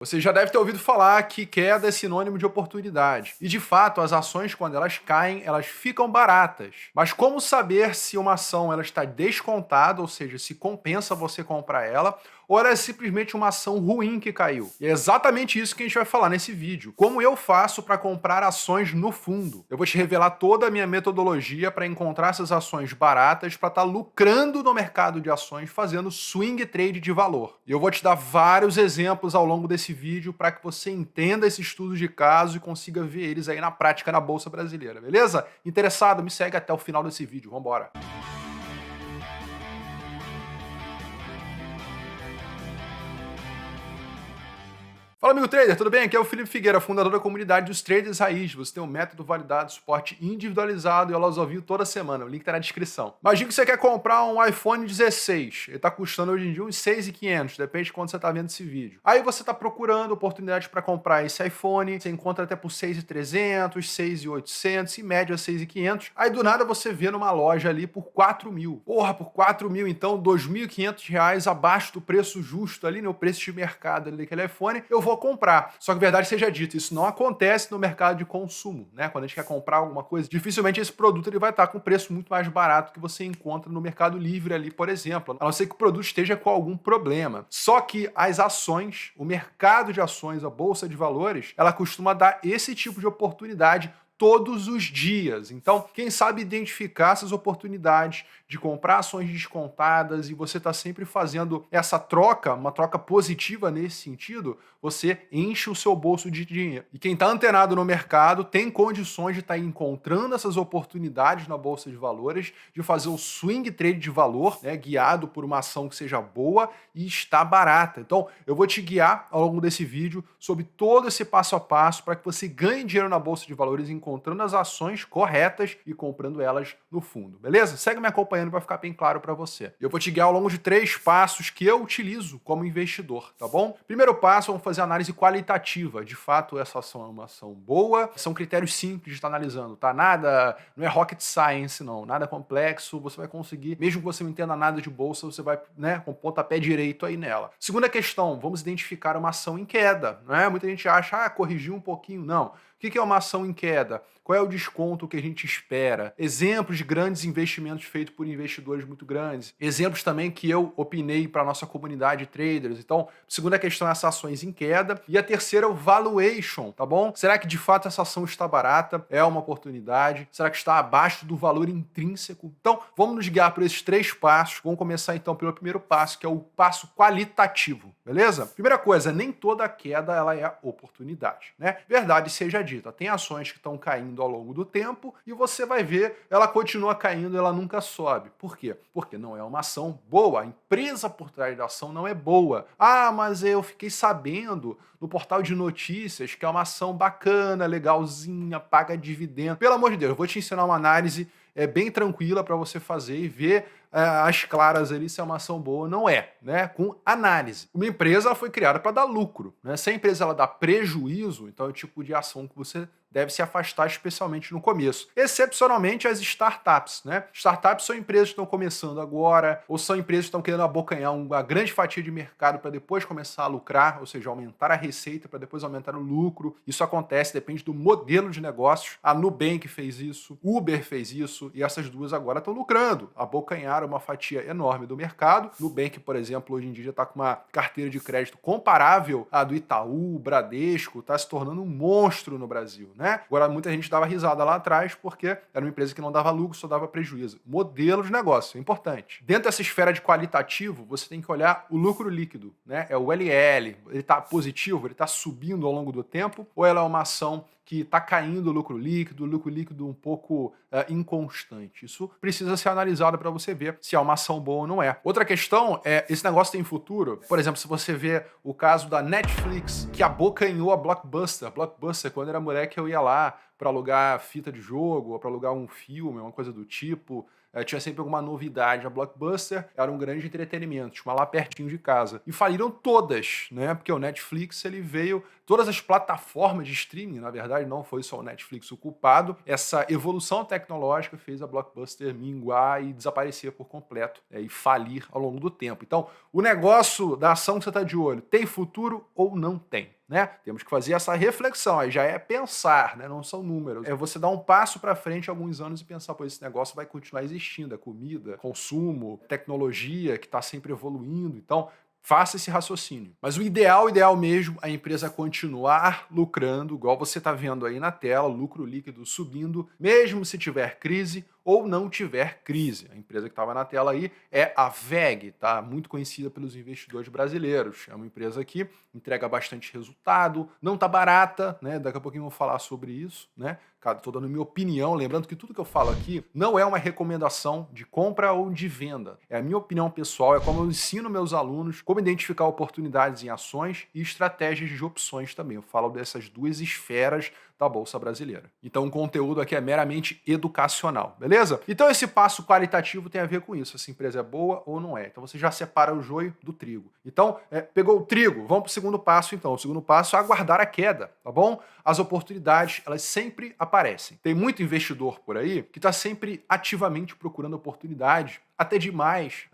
Você já deve ter ouvido falar que queda é sinônimo de oportunidade. E de fato, as ações, quando elas caem, elas ficam baratas. Mas como saber se uma ação ela está descontada, ou seja, se compensa você comprar ela, ou ela é simplesmente uma ação ruim que caiu? E é exatamente isso que a gente vai falar nesse vídeo. Como eu faço para comprar ações no fundo? Eu vou te revelar toda a minha metodologia para encontrar essas ações baratas para estar lucrando no mercado de ações, fazendo swing trade de valor. E eu vou te dar vários exemplos ao longo desse vídeo para que você entenda esses estudos de caso e consiga ver eles aí na prática na Bolsa Brasileira, beleza? Interessado? Me segue até o final desse vídeo. Vambora! Fala, amigo trader, tudo bem? Aqui é o Felipe Figueira, fundador da comunidade dos Traders Raiz. Você tem um método validado, suporte individualizado e aulas ao vivo toda semana. O link tá na descrição. Imagina que você quer comprar um iPhone 16. Ele tá custando hoje em dia uns 6.500, depende de quando você tá vendo esse vídeo. Aí você tá procurando oportunidades para comprar esse iPhone, você encontra até por 6.300, 6.800, em média 6.500. Aí do nada você vê numa loja ali por 4.000. Porra, por 4.000 então, R$ 2.500 abaixo do preço justo ali, né? O preço de mercado ali daquele iPhone, eu vou comprar. Só que verdade seja dita, isso não acontece no mercado de consumo, né? Quando a gente quer comprar alguma coisa, dificilmente esse produto ele vai estar com um preço muito mais barato que você encontra no Mercado Livre ali, por exemplo, a não ser que o produto esteja com algum problema. Só que as ações, o mercado de ações, a bolsa de valores, ela costuma dar esse tipo de oportunidade todos os dias. Então, quem sabe identificar essas oportunidades de comprar ações descontadas e você está sempre fazendo essa troca, uma troca positiva nesse sentido, você enche o seu bolso de dinheiro. E quem está antenado no mercado tem condições de estar encontrando essas oportunidades na Bolsa de Valores, de fazer o swing trade de valor, né, guiado por uma ação que seja boa e está barata. Então, eu vou te guiar ao longo desse vídeo sobre todo esse passo a passo para que você ganhe dinheiro na Bolsa de Valores encontrando as ações corretas e comprando elas no fundo, beleza? Segue me acompanhando para ficar bem claro para você. Eu vou te guiar ao longo de 3 passos que eu utilizo como investidor, tá bom? Primeiro passo, vamos fazer análise qualitativa. De fato, essa ação é uma ação boa. São critérios simples de estar analisando, tá? Nada, não é rocket science, não. Nada complexo. Você vai conseguir, mesmo que você não entenda nada de bolsa, você vai, né, com o pontapé direito aí nela. Segunda questão, vamos identificar uma ação em queda, né? Muita gente acha, corrigiu um pouquinho. Não. O que é uma ação em queda? Qual é o desconto que a gente espera? Exemplos de grandes investimentos feitos por investidores muito grandes. Exemplos também que eu opinei para a nossa comunidade de traders. Então, segunda questão é essas ações em queda. E a terceira é o valuation, tá bom? Será que de fato essa ação está barata? É uma oportunidade? Será que está abaixo do valor intrínseco? Então, vamos nos guiar por esses 3 passos. Vamos começar então pelo primeiro passo, que é o passo qualitativo, beleza? Primeira coisa, nem toda queda ela é oportunidade, né? Verdade seja dita, tem ações que estão caindo ao longo do tempo e você vai ver, ela continua caindo, ela nunca sobe. Por quê? Porque não é uma ação boa, a empresa por trás da ação não é boa. Ah, mas eu fiquei sabendo no portal de notícias que é uma ação bacana, legalzinha, paga dividendo. Pelo amor de Deus, eu vou te ensinar uma análise bem tranquila para você fazer e ver as claras ali se é uma ação boa ou não é, né? Com análise. Uma empresa ela foi criada para dar lucro, né? Se a empresa ela dá prejuízo, então é o tipo de ação que você deve se afastar, especialmente no começo. Excepcionalmente as startups, né? Startups são empresas que estão começando agora, ou são empresas que estão querendo abocanhar uma grande fatia de mercado para depois começar a lucrar, ou seja, aumentar a receita para depois aumentar o lucro. Isso acontece, depende do modelo de negócios. A Nubank fez isso, Uber fez isso, e essas duas agora estão lucrando, abocanharam uma fatia enorme do mercado. Nubank, por exemplo, hoje em dia já está com uma carteira de crédito comparável à do Itaú, Bradesco, está se tornando um monstro no Brasil, né? Agora, muita gente dava risada lá atrás porque era uma empresa que não dava lucro, só dava prejuízo. Modelo de negócio, é importante. Dentro dessa esfera de qualitativo, você tem que olhar o lucro líquido, né? É o LL. Ele está positivo, ele está subindo ao longo do tempo, ou ela é uma ação que está caindo o lucro líquido um pouco inconstante. Isso precisa ser analisado para você ver se é uma ação boa ou não é. Outra questão é, esse negócio tem futuro? Por exemplo, se você vê o caso da Netflix, que abocanhou a Blockbuster. A Blockbuster, quando era moleque, eu ia lá para alugar fita de jogo, ou para alugar um filme, uma coisa do tipo. tinha sempre alguma novidade. A Blockbuster era um grande entretenimento, tinha uma lá pertinho de casa. E faliram todas, né? Porque o Netflix, ele veio... Todas as plataformas de streaming, na verdade, não foi só o Netflix o culpado. Essa evolução tecnológica fez a Blockbuster minguar e desaparecer por completo, e falir ao longo do tempo. Então, o negócio da ação que você está de olho, tem futuro ou não tem? Né? Temos que fazer essa reflexão, aí já é pensar, né? Não são números. É você dar um passo para frente alguns anos e pensar, pô, esse negócio vai continuar existindo, é comida, consumo, tecnologia que está sempre evoluindo, então faça esse raciocínio. Mas o ideal mesmo, é a empresa continuar lucrando, igual você está vendo aí na tela, lucro líquido subindo, mesmo se tiver crise ou não tiver crise. A empresa que estava na tela aí é a WEG, tá? Muito conhecida pelos investidores brasileiros. É uma empresa que entrega bastante resultado, não tá barata, né? Daqui a pouquinho eu vou falar sobre isso, né? Estou dando minha opinião, lembrando que tudo que eu falo aqui não é uma recomendação de compra ou de venda. É a minha opinião pessoal, é como eu ensino meus alunos como identificar oportunidades em ações e estratégias de opções também. Eu falo dessas duas esferas da Bolsa Brasileira. Então o conteúdo aqui é meramente educacional, beleza? Então esse passo qualitativo tem a ver com isso, essa empresa é boa ou não é. Então você já separa o joio do trigo. Então, pegou o trigo, vamos para o segundo passo então. O segundo passo é aguardar a queda, tá bom? As oportunidades, elas sempre aparecem. Tem muito investidor por aí que está sempre ativamente procurando oportunidades, até demais.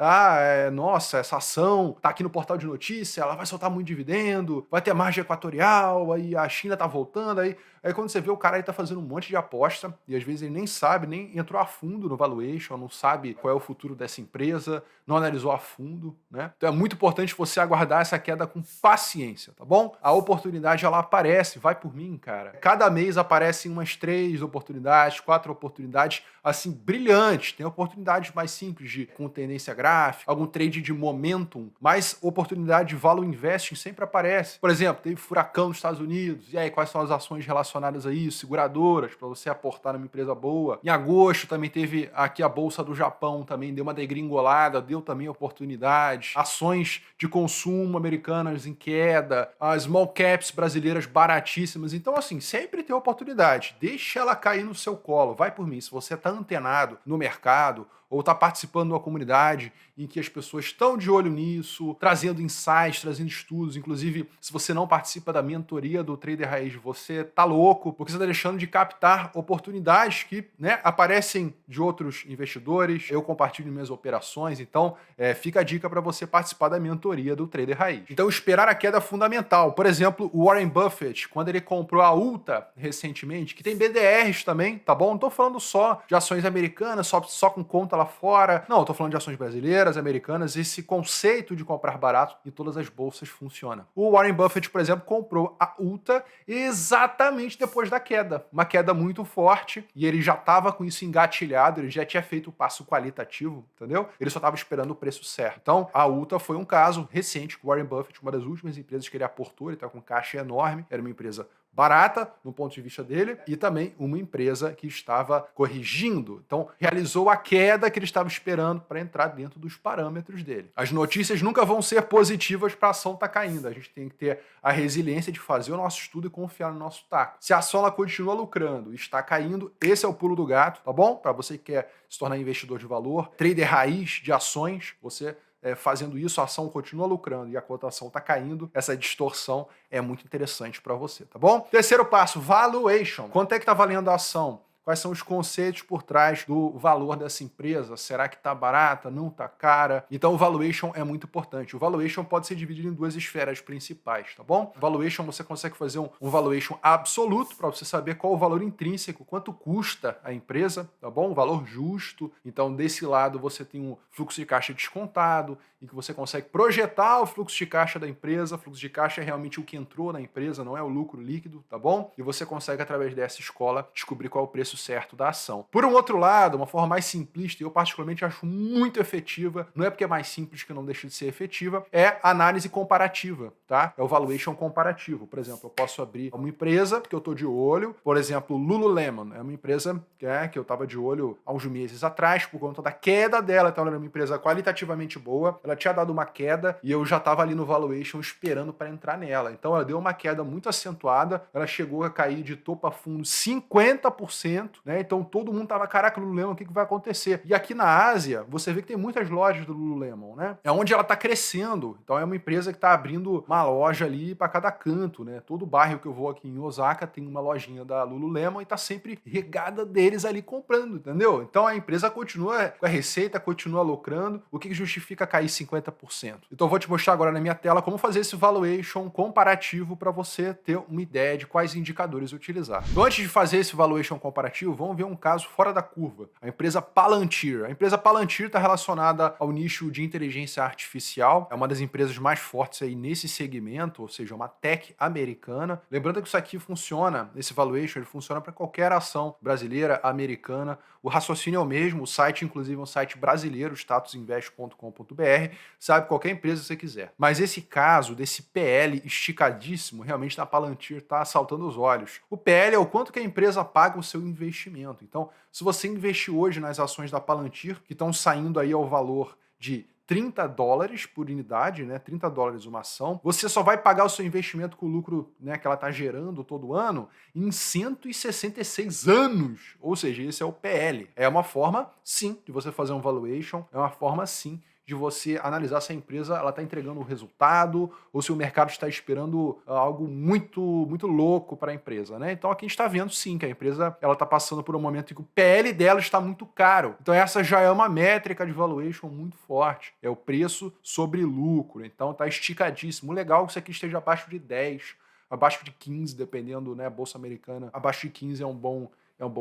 Nossa, essa ação tá aqui no portal de notícia, ela vai soltar muito dividendo, vai ter margem equatorial, aí a China tá voltando, aí quando você vê o cara aí tá fazendo um monte de aposta, e às vezes ele nem sabe, nem entrou a fundo no valuation, não sabe qual é o futuro dessa empresa, não analisou a fundo, né? Então é muito importante você aguardar essa queda com paciência, tá bom? A oportunidade, ela aparece, vai por mim, cara. Cada mês aparecem umas 3 oportunidades, 4 oportunidades, assim, brilhantes. Tem oportunidades mais simples, com tendência gráfica, algum trade de momentum, mas oportunidade de value investing sempre aparece. Por exemplo, teve furacão nos Estados Unidos, e aí quais são as ações relacionadas a isso? Seguradoras, para você aportar numa empresa boa. Em agosto também teve aqui a Bolsa do Japão, também deu uma degringolada, deu também oportunidade. Ações de consumo americanas em queda, as small caps brasileiras baratíssimas. Então, assim, sempre tem oportunidade. Deixa ela cair no seu colo, vai por mim. Se você está antenado no mercado, ou está participando de uma comunidade em que as pessoas estão de olho nisso, trazendo insights, trazendo estudos. Inclusive, se você não participa da mentoria do Trader Raiz, você tá louco, porque você está deixando de captar oportunidades que, né, aparecem de outros investidores. Eu compartilho minhas operações, então fica a dica para você participar da mentoria do Trader Raiz. Então, esperar a queda é fundamental. Por exemplo, o Warren Buffett, quando ele comprou a Ulta recentemente, que tem BDRs também, tá bom? Não tô falando só de ações americanas, só com conta lá fora. Não, eu tô falando de ações brasileiras, americanas. Esse conceito de comprar barato em todas as bolsas funciona. O Warren Buffett, por exemplo, comprou a Ulta exatamente depois da queda. Uma queda muito forte e ele já estava com isso engatilhado, ele já tinha feito o passo qualitativo, entendeu? Ele só estava esperando o preço certo. Então, a Ulta foi um caso recente com o Warren Buffett, uma das últimas empresas que ele aportou, ele tá com caixa enorme, era uma empresa barata, no ponto de vista dele, e também uma empresa que estava corrigindo. Então, realizou a queda que ele estava esperando para entrar dentro dos parâmetros dele. As notícias nunca vão ser positivas para a ação estar caindo. A gente tem que ter a resiliência de fazer o nosso estudo e confiar no nosso taco. Se a ação ela continua lucrando e está caindo, esse é o pulo do gato, tá bom? Para você que quer se tornar investidor de valor, trader raiz de ações, você fazendo isso, a ação continua lucrando e a cotação está caindo, essa distorção é muito interessante para você, tá bom? Terceiro passo, valuation. Quanto é que está valendo a ação? Quais são os conceitos por trás do valor dessa empresa? Será que está barata? Não está cara? Então o valuation é muito importante. O valuation pode ser dividido em duas esferas principais, tá bom? O valuation você consegue fazer um valuation absoluto para você saber qual o valor intrínseco, quanto custa a empresa, tá bom? Um valor justo. Então desse lado você tem um fluxo de caixa descontado, em que você consegue projetar o fluxo de caixa da empresa. O fluxo de caixa é realmente o que entrou na empresa, não é o lucro líquido, tá bom? E você consegue, através dessa escola, descobrir qual é o preço certo da ação. Por um outro lado, uma forma mais simplista, e eu particularmente acho muito efetiva, não é porque é mais simples que não deixa de ser efetiva, é a análise comparativa, tá? É o valuation comparativo. Por exemplo, eu posso abrir uma empresa que eu estou de olho, por exemplo, Lululemon, é uma empresa que eu estava de olho há uns meses atrás, por conta da queda dela, então ela era uma empresa qualitativamente boa, ela tinha dado uma queda e eu já estava ali no valuation esperando para entrar nela. Então ela deu uma queda muito acentuada, ela chegou a cair de topo a fundo 50%, evento, né? Então todo mundo tava, caraca, Lululemon, o que vai acontecer? E aqui na Ásia, você vê que tem muitas lojas do Lululemon, né? É onde ela tá crescendo. Então é uma empresa que tá abrindo uma loja ali para cada canto, né? Todo bairro que eu vou aqui em Osaka tem uma lojinha da Lululemon e tá sempre regada deles ali comprando, entendeu? Então a empresa continua com a receita, continua lucrando, o que justifica cair 50%. Então eu vou te mostrar agora na minha tela como fazer esse valuation comparativo para você ter uma ideia de quais indicadores utilizar. Então, antes de fazer esse valuation comparativo, vamos ver um caso fora da curva. A empresa Palantir. A empresa Palantir está relacionada ao nicho de inteligência artificial, é uma das empresas mais fortes aí nesse segmento, ou seja, uma tech americana. Lembrando que isso aqui funciona, esse valuation, ele funciona para qualquer ação brasileira, americana. O raciocínio é o mesmo, o site, inclusive, é um site brasileiro, statusinvest.com.br, sabe qualquer empresa que você quiser. Mas esse caso desse PL esticadíssimo, realmente na Palantir está saltando os olhos. O PL é o quanto que a empresa paga o seu investimento. Então, se você investir hoje nas ações da Palantir, que estão saindo aí ao valor de $30 por unidade, né? $30 uma ação. Você só vai pagar o seu investimento com o lucro, né, que ela está gerando todo ano em 166 anos. Ou seja, esse é o PL. É uma forma, sim, de você fazer um valuation, é uma forma, sim, de você analisar se a empresa está entregando um resultado ou se o mercado está esperando algo muito, muito louco para a empresa, né? Então aqui a gente está vendo sim que a empresa está passando por um momento em que o PL dela está muito caro. Então essa já é uma métrica de valuation muito forte. É o preço sobre lucro. Então está esticadíssimo. O legal é que isso aqui esteja abaixo de 10, abaixo de 15, dependendo, né? Bolsa americana, abaixo de 15 é um bom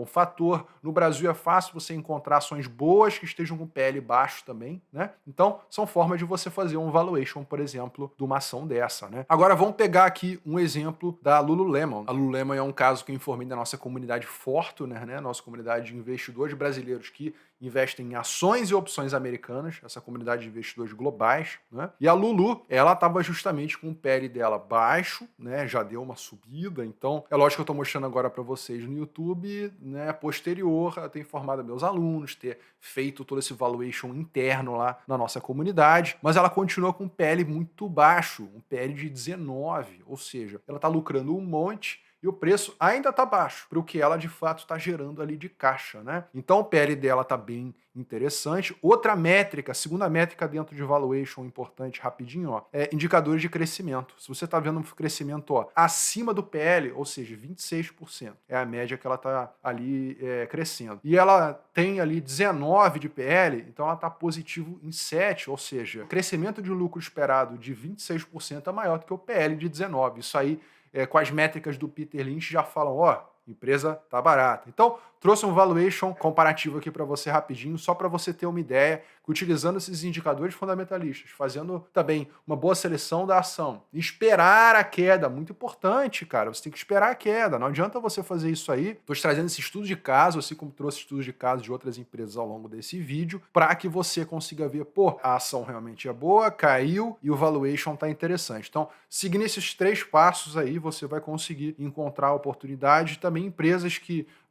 fator. No Brasil é fácil você encontrar ações boas que estejam com PL baixo também, né? Então, são formas de você fazer um valuation, por exemplo, de uma ação dessa, né? Agora, vamos pegar aqui um exemplo da Lululemon. A Lululemon é um caso que eu informei da nossa comunidade Fortuner, né? Nossa comunidade de investidores brasileiros que investem em ações e opções americanas, essa comunidade de investidores globais, né? E a Lulu, ela estava justamente com o PL dela baixo, né? Já deu uma subida, então é lógico que eu estou mostrando agora para vocês no YouTube, né? Posterior a ter informado meus alunos, ter feito todo esse valuation interno lá na nossa comunidade, mas ela continua com um PL muito baixo, um PL de 19, ou seja, ela está lucrando um monte e o preço ainda está baixo para o que ela de fato está gerando ali de caixa, né? Então o PL dela está bem interessante. Outra métrica, segunda métrica dentro de valuation importante, rapidinho, ó, é indicadores de crescimento. Se você está vendo um crescimento, ó, acima do PL, ou seja, 26%, é a média que ela está ali crescendo. E ela tem ali 19 de PL, então ela está positivo em 7, ou seja, o crescimento de lucro esperado de 26% é maior do que o PL de 19. Isso aí, com as métricas do Peter Lynch, já falam, ó, empresa tá barata. Então, trouxe um valuation comparativo aqui para você rapidinho, só para você ter uma ideia, que utilizando esses indicadores fundamentalistas, fazendo também uma boa seleção da ação, esperar a queda, muito importante, cara, você tem que esperar a queda, não adianta você fazer isso aí. Estou te trazendo esse estudo de caso, assim como trouxe estudos de caso de outras empresas ao longo desse vídeo, para que você consiga ver, pô, a ação realmente é boa, caiu e o valuation tá interessante. Então, seguindo esses 3 passos aí, você vai conseguir encontrar oportunidade, também empresas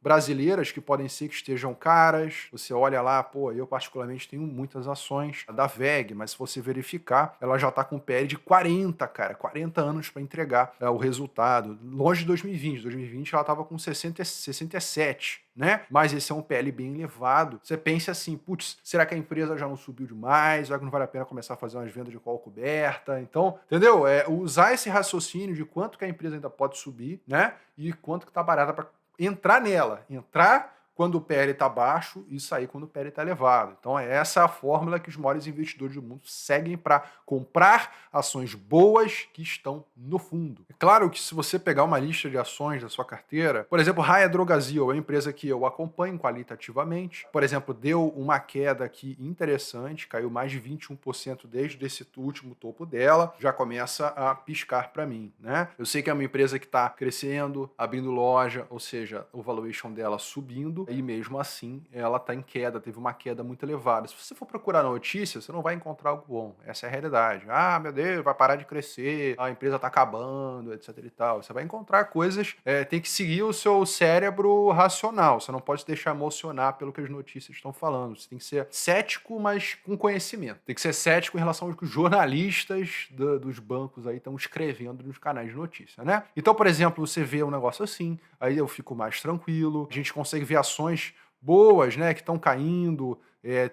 brasileiras que podem ser que estejam caras. Você olha lá, pô, eu particularmente tenho muitas ações da VEG, mas se você verificar, ela já está com PL de 40, cara, 40 anos para entregar o resultado. Longe de 2020. 2020 ela estava com 67, né? Mas esse é um PL bem elevado. Você pensa assim, putz, será que a empresa já não subiu demais? Será que não vale a pena começar a fazer umas vendas de call coberta? Então, entendeu? Usar esse raciocínio de quanto que a empresa ainda pode subir, né? E quanto que tá barata para entrar nela. Entrar quando o PL está baixo e sair quando o PL está elevado. Então essa é a fórmula que os maiores investidores do mundo seguem para comprar ações boas que estão no fundo. É claro que se você pegar uma lista de ações da sua carteira, por exemplo, Raia Drogasil é uma empresa que eu acompanho qualitativamente, por exemplo, deu uma queda aqui interessante, caiu mais de 21% desde esse último topo dela, já começa a piscar para mim, né? Eu sei que é uma empresa que está crescendo, abrindo loja, ou seja, o valuation dela subindo, fundo e mesmo assim ela está em queda, teve uma queda muito elevada. Se você for procurar notícia, você não vai encontrar algo bom. Essa é a realidade. Ah, meu Deus, vai parar de crescer, a empresa está acabando, etc e tal. Você vai encontrar coisas, tem que seguir o seu cérebro racional. Você não pode se deixar emocionar pelo que as notícias estão falando. Você tem que ser cético, mas com conhecimento. Tem que ser cético em relação ao que os jornalistas dos bancos aí estão escrevendo nos canais de notícia, né? Então, por exemplo, você vê um negócio assim, aí eu fico mais tranquilo, a gente consegue ver ações boas, né, que estão caindo,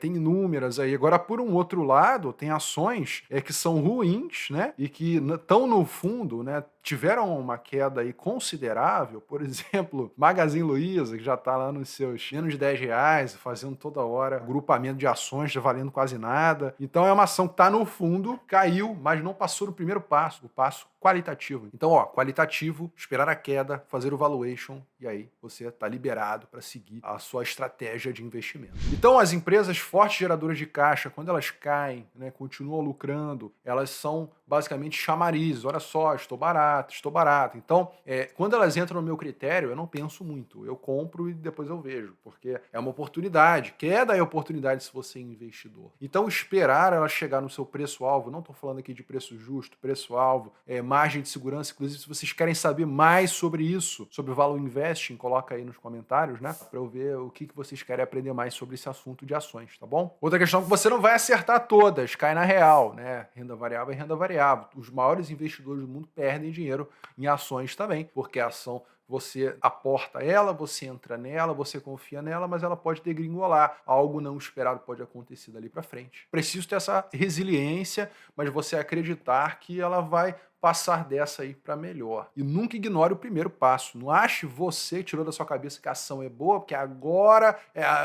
tem inúmeras aí. Agora, por um outro lado, tem ações que são ruins, né, e que estão no fundo, né, tiveram uma queda aí considerável. Por exemplo, Magazine Luiza, que já está lá nos seus menos de R$ 10, fazendo toda hora agrupamento de ações, já valendo quase nada. Então é uma ação que está no fundo, caiu, mas não passou do primeiro passo, o passo qualitativo. Então, qualitativo, esperar a queda, fazer o valuation, e aí você está liberado para seguir a sua estratégia de investimento. Então, as empresas fortes geradoras de caixa, quando elas caem, né, continuam lucrando, elas são basicamente chamarizes. Olha só, estou barato, estou barato. Então, quando elas entram no meu critério, eu não penso muito. Eu compro e depois eu vejo, porque é uma oportunidade. Queda é oportunidade se você é investidor. Então, esperar ela chegar no seu preço-alvo, não estou falando aqui de preço justo, preço-alvo, margem de segurança. Inclusive, se vocês querem saber mais sobre isso, sobre o Value Investing, coloca aí nos comentários, né? Para eu ver o que vocês querem aprender mais sobre esse assunto de ações, tá bom? Outra questão é que você não vai acertar todas, cai na real, né? Renda variável é renda variável. Os maiores investidores do mundo perdem dinheiro em ações também, porque a ação você aporta ela, você entra nela, você confia nela, mas ela pode degringolar. Algo não esperado pode acontecer dali para frente. Preciso ter essa resiliência, mas você acreditar que ela vai passar dessa aí para melhor. E nunca ignore o primeiro passo. Não ache você, tirou da sua cabeça que a ação é boa, porque agora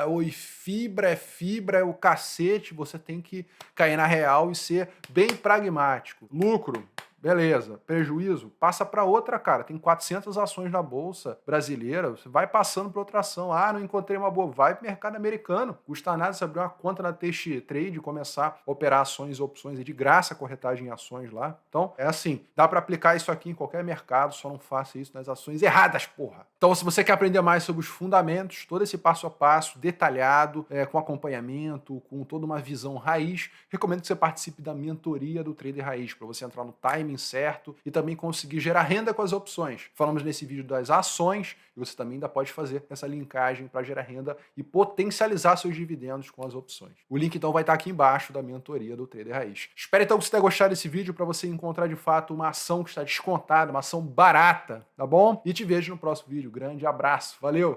oi, fibra, é o cacete. Você tem que cair na real e ser bem pragmático. Lucro, beleza. Prejuízo, passa para outra, cara. Tem 400 ações na bolsa brasileira. Você vai passando para outra ação. Ah, não encontrei uma boa. Vai para o mercado americano. Custa nada você abrir uma conta na Test Trade e começar a operar ações e opções de graça, corretagem em ações lá. Então, é assim. Dá para aplicar isso aqui em qualquer mercado, só não faça isso nas ações erradas, porra. Então, se você quer aprender mais sobre os fundamentos, todo esse passo a passo, detalhado, com acompanhamento, com toda uma visão raiz, recomendo que você participe da mentoria do Trader Raiz, para você entrar no timing certo e também conseguir gerar renda com as opções. Falamos nesse vídeo das ações e você também ainda pode fazer essa linkagem para gerar renda e potencializar seus dividendos com as opções. O link então vai estar aqui embaixo da mentoria do Trader Raiz. Espero então que você tenha gostado desse vídeo para você encontrar de fato uma ação que está descontada, uma ação barata, tá bom? E te vejo no próximo vídeo. Grande abraço, valeu!